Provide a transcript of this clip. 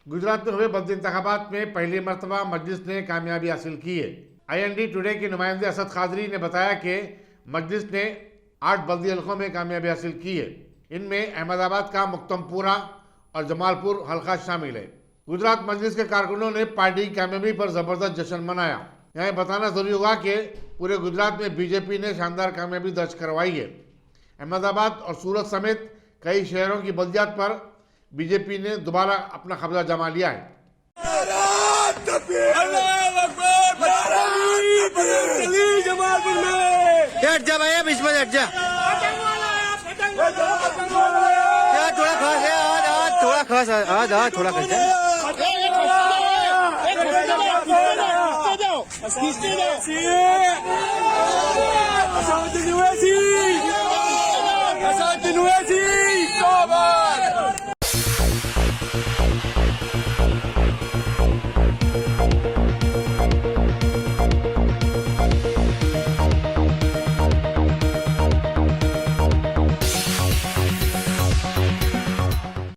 गुजरात में हुए बल्दी इंतखाबात में पहली मरतबा मजलिस ने कामयाबी हासिल की है। IND टुडे के नुमाइंदे असद खादरी ने बताया कि मजलिस ने 8 बल्दी हल्कों में कामयाबी हासिल की है। इनमें अहमदाबाद का मुक्तमपुरा और जमालपुर हल्का शामिल है। गुजरात मजलिस के कारकुनों ने पार्टी की कामयाबी पर जबरदस्त जश्न मनाया। यहाँ बताना जरूरी होगा कि पूरे गुजरात में बीजेपी ने शानदार कामयाबी दर्ज करवाई है। अहमदाबाद और सूरत समेत कई शहरों की बल्दियात पर बीजेपी ने दोबारा अपना कब्जा जमा लिया है। हट जा भाई, बीच में हट जा। थोड़ा खास है, आज थोड़ा खास, आज थोड़ा खास है। Asad Nuesi!